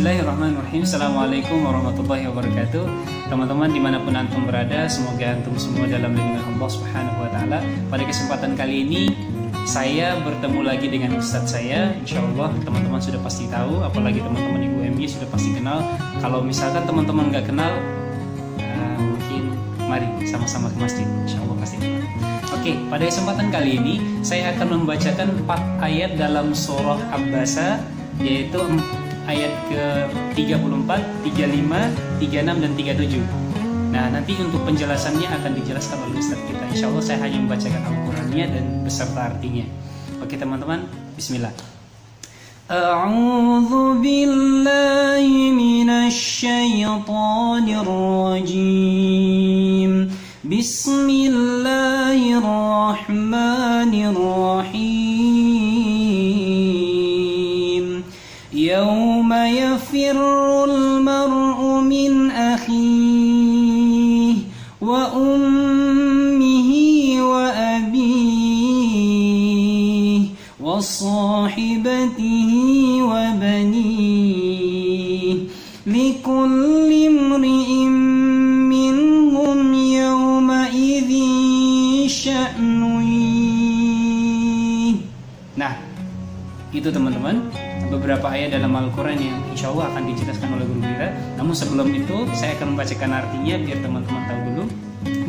Bismillahirrahmanirrahim. Assalamualaikum warahmatullahi wabarakatuh. Teman-teman dimanapun antum berada, semoga antum semua dalam lindungan Allah Subhanahu wa Ta'ala. Pada kesempatan kali ini saya bertemu lagi dengan Ustadz saya. Insya Allah teman-teman sudah pasti tahu, apalagi teman-teman Ibu MY sudah pasti kenal. Kalau misalkan teman-teman nggak kenal, mungkin mari sama-sama ke masjid. Insya Allah pasti kenal. Oke, pada kesempatan kali ini saya akan membacakan 4 ayat dalam surah Abasa, yaitu ayat ke-34, 35, 36, dan 37. Nah, nanti untuk penjelasannya akan dijelaskan oleh Ustaz kita. Insya Allah saya hanya membacakan Al-Qurannya dan beserta artinya. Oke teman-teman, bismillah. A'udzu billahi minasy syaithanir rajim. Bismillahirrahmanirrahim. Yauma yafirrul mar'u min akhihi wa ummihi wa abihi wa sahibatihi wa banihi likulli imri'in minhum yawma idzin sya'nun. Nah, itu teman-teman beberapa ayat dalam Al-Quran yang insya Allah akan dijelaskan oleh Guru kita. Namun sebelum itu saya akan membacakan artinya biar teman-teman tahu dulu.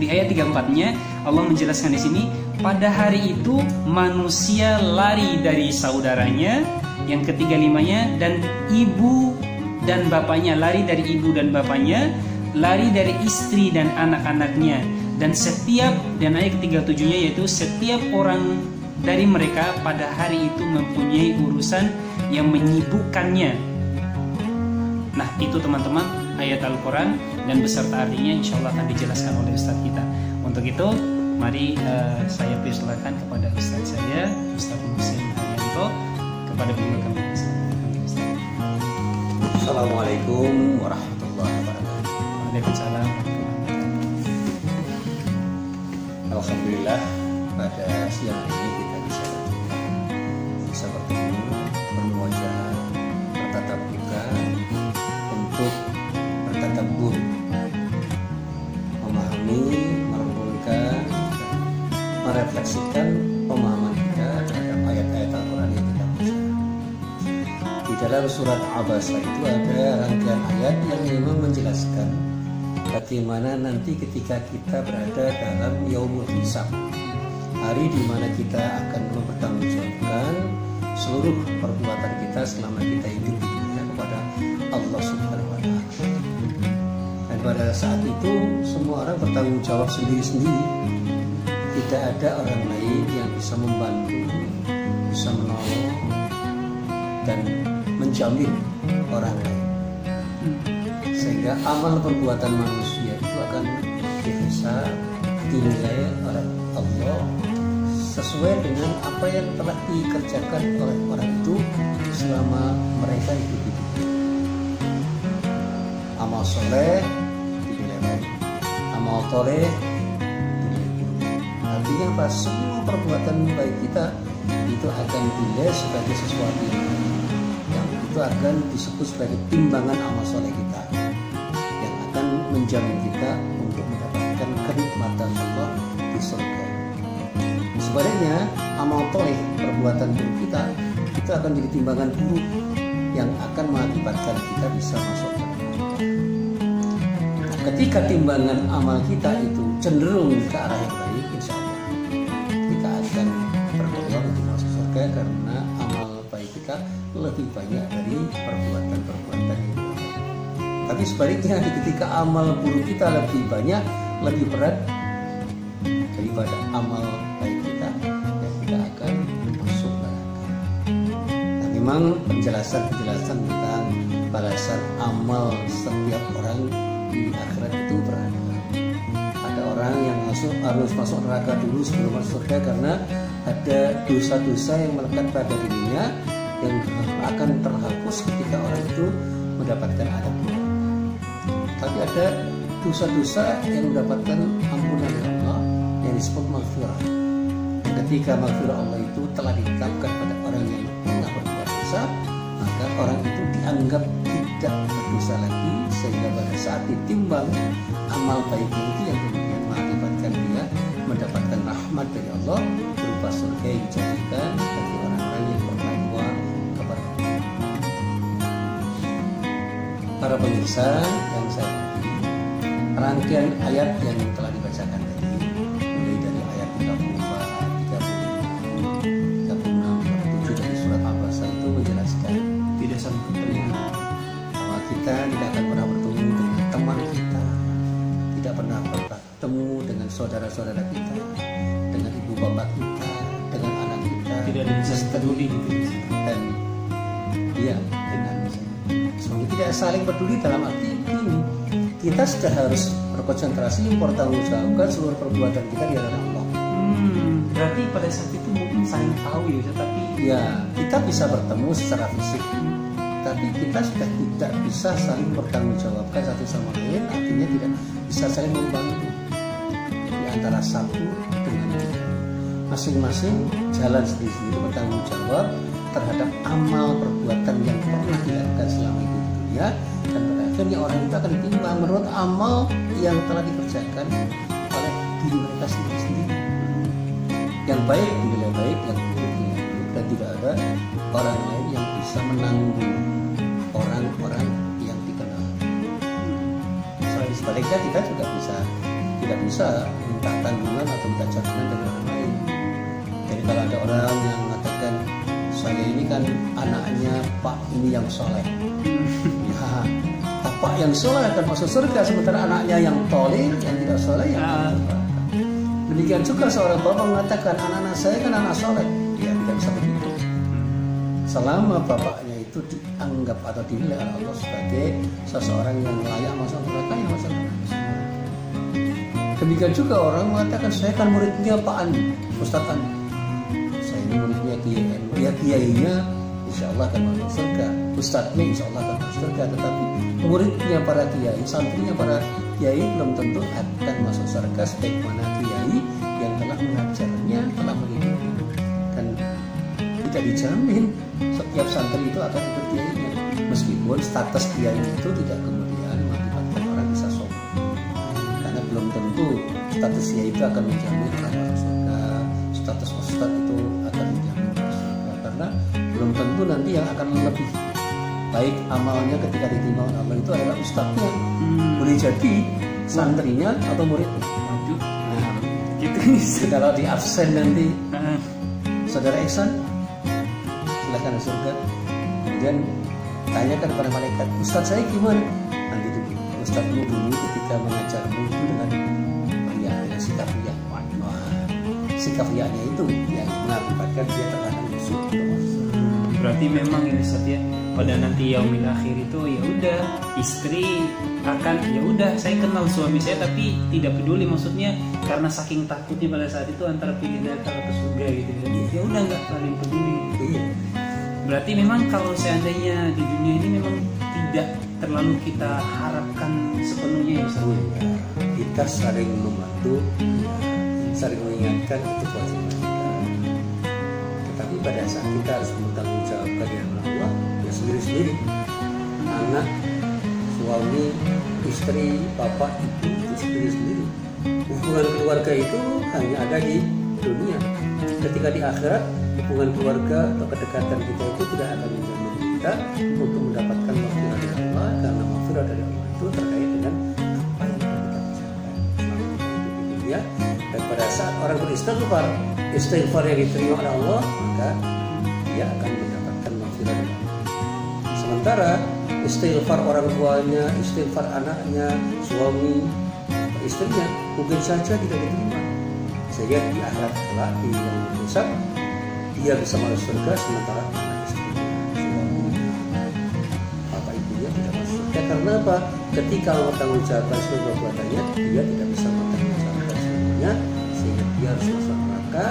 Di ayat 34-nya Allah menjelaskan di sini, pada hari itu manusia lari dari saudaranya. Yang ke-35-nya, dan ibu dan bapaknya, lari dari ibu dan bapaknya, lari dari istri dan anak-anaknya, dan ayat ke-37-nya yaitu setiap orang dari mereka pada hari itu mempunyai urusan yang menyibukkannya. Nah, itu teman-teman ayat Al-Quran dan beserta artinya insya Allah akan dijelaskan oleh Ustadz kita. Untuk itu, mari saya persilakan kepada Ustadz saya, Ustadz Husein Haryanto, kepada beliau kami. Assalamualaikum warahmatullahi wabarakatuh. Waalaikumsalam. Alhamdulillah, pada siang ini kita bisa bertemu, bermuajah, bertatap muka untuk bertadabbur, memahami, merenungkan, merefleksikan pemahaman kita terhadap ayat-ayat Al-Quran yang kita baca. Di dalam surat Abasa itu ada rangkaian ayat yang memang menjelaskan bagaimana nanti ketika kita berada dalam yaumul hisab, hari di mana kita akan mempertanggungjawabkan seluruh perbuatan kita selama kita hidup di dunia kepada Allah Subhanahu wa Ta'ala. Dan pada saat itu semua orang bertanggung jawab sendiri-sendiri. Tidak ada orang lain yang bisa membantu, bisa menolong dan menjamin orang lain. Sehingga amal perbuatan manusia itu akan dihisab, dinilai oleh Allah sesuai dengan apa yang telah dikerjakan oleh orang itu selama mereka hidup di dunia. Amal soleh dinilai baik, amal toleh dinilai buruk. Artinya apa? Semua perbuatan baik kita itu akan dinilai sebagai sesuatu yang itu akan disebut sebagai timbangan amal soleh kita, yang akan menjamin kita untuk mendapatkan kenikmatan Allah di surga. Sebaliknya, amal toleh, perbuatan buruk kita, itu akan jadi timbangan buruk yang akan mengakibatkan kita bisa masuk ke neraka. Nah, ketika timbangan amal kita itu cenderung ke arah yang baik, insya Allah kita akan berpeluang untuk masuk surga karena amal baik kita lebih banyak dari perbuatan-perbuatan yang buruk. Tapi sebaliknya, ketika amal buruk kita lebih banyak, lebih berat daripada amal baik kita, dan kita akan masuk neraka. Nah, memang penjelasan tentang balasan amal setiap orang di akhirat itu beragam. Ada orang yang harus masuk neraka dulu sebelum masuk surga karena ada dosa-dosa yang melekat pada dirinya yang akan terhapus ketika orang itu mendapatkan adab neraka. Tapi ada dosa-dosa yang mendapatkan ampunan Allah yang disebut maghfirah. Ketika maghfirah Allah itu telah ditetapkan pada orang yang pernah berbuat dosa, maka orang itu dianggap tidak berdosa lagi, sehingga pada saat ditimbang amal baiknya itu yang kemudian mengakibatkan dia mendapatkan rahmat dari Allah berupa surga yang dijadikan bagi orang-orang yang bertakwa kepada Allah. Para pemirsa yang saya hormati, rangkaian ayat yang telah dibacakan tadi, mulai dari ayat 34, 35, 36, 37 dari surat Al-Baqarah itu menjelaskan tidak sempurna bahwa kita tidak akan pernah bertemu dengan teman kita, tidak pernah bertemu dengan saudara-saudara kita, dengan ibu bapak kita, dengan anak kita, tidak ada yang peduli gitu, dan iya dengan semuanya tidak saling peduli. Dalam arti ini kita sudah harus berkonsentrasi mempertanggungjawabkan seluruh perbuatan kita di hadapan Allah. Berarti pada saat itu mungkin saling tahu ya, tapi Ya, kita bisa bertemu secara fisik, tapi kita sudah tidak bisa saling bertanggungjawabkan satu sama lain. Artinya tidak bisa saling membantu di antara satu dengan lain. Masing-masing jalan sendiri-sendiri bertanggung jawab terhadap amal perbuatan yang pernah dilakukan selama hidup di dunia, dan pada akhirnya orang itu akan ditimbang menurut amal yang telah dikerjakan oleh diri mereka sendiri-sendiri. Yang baik dinilai baik, yang buruk dinilai buruk, dan tidak ada orang lain yang bisa menanggung orang-orang yang dikenal. Selain sebaliknya kita juga tidak bisa minta tanggungan atau minta jaminan dari orang lain. Jadi kalau ada orang yang mengatakan saya ini kan anaknya Pak ini yang soleh, ya, Bapak yang soleh akan masuk surga, sementara anaknya yang tolim, yang tidak soleh yang tidak surga. Demikian juga seorang bapak mengatakan anak-anak saya kan anak soleh, ya tidak bisa begitu. Selama bapaknya itu dianggap atau dinilai oleh Allah sebagai seseorang yang layak masuk neraka, yang masuk neraka. Demikian juga orang mengatakan saya kan muridnya Pak Andi, Ustadz Andi, saya ini muridnya Kiai Andi, ya kiainya insya Allah akan masuk surga, ustadznya insya Allah akan masuk surga, tetapi muridnya para kiai, santrinya para kiai belum tentu akan masuk surga sebagaimana kiai yang telah mengajarnya, telah mengikutinya. Dan tidak dijamin setiap santri itu akan ikut kiainya, meskipun status kiai itu tidak kemudian mengakibatkan orang bisa sombong, karena belum tentu status kiai itu akan menjamin akan masuk surga, status ustadz itu akan menjamin masuk surga, karena belum tentu nanti yang akan lebih baik amalnya ketika diterima amal itu adalah ustadznya, boleh jadi santrinya atau muridnya. waduh, Nah, gitu. kalau di absen nanti saudara Ihsan silakan ke surga, kemudian tanyakan kepada malaikat, ustadz saya gimana? Nanti dulu ustadzmu dulu ketika mengajarmu itu dengan ria, dengan sikap ria. Sikap rianya itu yang mengakibatkan dia terkadang busuk. Berarti memang ini Satya, pada nanti yaumil akhir itu ya udah istri akan ya udah saya kenal suami saya tapi tidak peduli, maksudnya karena saking takutnya pada saat itu antara pilih neraka atau surga gitu ya udah nggak saling peduli. Iya. Berarti memang kalau seandainya di dunia ini memang tidak terlalu kita harapkan sepenuhnya ya Ustaz. Kita saling membantu, saling mengingatkan, itu kewajiban kita. Tetapi pada saat kita harus bertanggung jawab di hadapan Allah, ya sendiri-sendiri. Anak, suami, istri, bapak, ibu, itu sendiri-sendiri. Hubungan keluarga itu hanya ada di dunia. Ketika di akhirat, hubungan keluarga atau kedekatan kita itu tidak akan menjamin kita untuk mendapatkan maghfirah dari Allah, karena maghfirah dari Allah itu terkait dengan apa yang kita bicarakan selama kita hidup di dunia. Dan pada saat orang beristighfar yang diterima oleh Allah, maka dia akan mendapatkan maghfirah dari Allah. Sementara istighfar orang tuanya, istighfar anaknya, suami, istrinya mungkin saja tidak diterima, sehingga di akhirat kelak di yang besar dia bisa masuk surga, sementara anak istrinya, suami, bapak ibunya tidak masuk surga. Karena apa? Ketika bertanggung jawabkan semua perbuatannya, dia tidak bisa bertanggung jawabkan semuanya, sehingga dia harus masuk neraka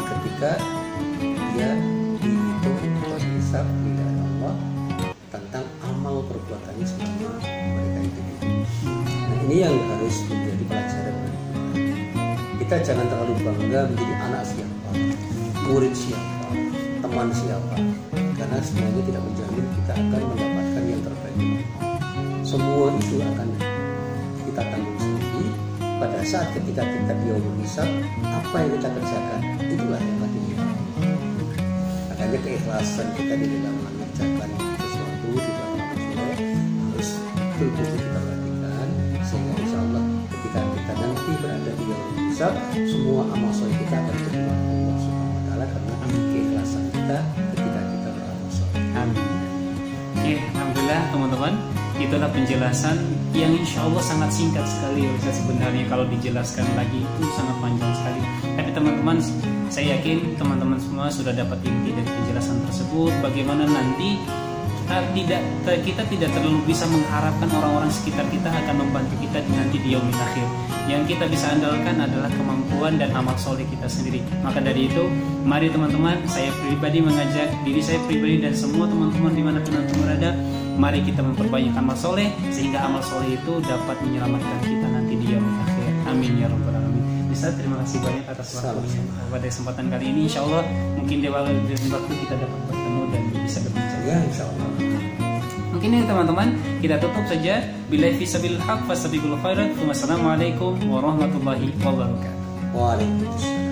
ketika dia dihitung atau dihisab di hadapan Allah tentang amal perbuatannya selama mereka hidup. Nah, ini yang harus menjadi pelajaran bagi kita. Kita jangan terlalu bangga menjadi anak siapa, murid siapa, teman siapa, karena semuanya tidak menjamin kita akan mendapatkan yang terbaik. Semua itu akan kita tanggung sendiri. Pada saat ketika kita yaumul hisab, apa yang kita kerjakan itulah yang akan dinilai. Makanya keikhlasan kita di dalam mengerjakan sesuatu di dalam amal soleh harus betul-betul kita perhatikan, sehingga insya Allah ketika kita nanti berada di yaumul hisab, semua amal soleh kita akan diterima Allah Subhanahu wa Ta'ala karena keikhlasan kita ketika kita beramal soleh. Amin. Oke, alhamdulillah teman-teman, itulah penjelasan yang insya Allah sangat singkat sekali. Sebenarnya kalau dijelaskan lagi itu sangat panjang sekali. Tapi teman-teman, saya yakin teman-teman semua sudah dapat inti dari penjelasan tersebut. Bagaimana nanti kita tidak terlalu bisa mengharapkan orang-orang sekitar kita akan membantu kita nanti di yaumil akhir. Yang kita bisa andalkan adalah kemampuan dan amal soleh kita sendiri. Maka dari itu, mari teman-teman, saya pribadi mengajak diri saya pribadi dan semua teman-teman dimanapun anda berada, mari kita memperbanyak amal soleh sehingga amal soleh itu dapat menyelamatkan kita nanti di yaumil akhir. Amin ya rabbal alamin. Ustaz, terima kasih banyak atas waktunya pada kesempatan kali ini. Insya Allah mungkin di waktu kita dapat bertemu dan bisa berbincang. Ya, insya Allah. Mungkin ini teman-teman, kita tutup saja. Billahi fisabilil haq fastabiqul khairat. Wassalamualaikum warahmatullahi wabarakatuh. Waalaikumsalam.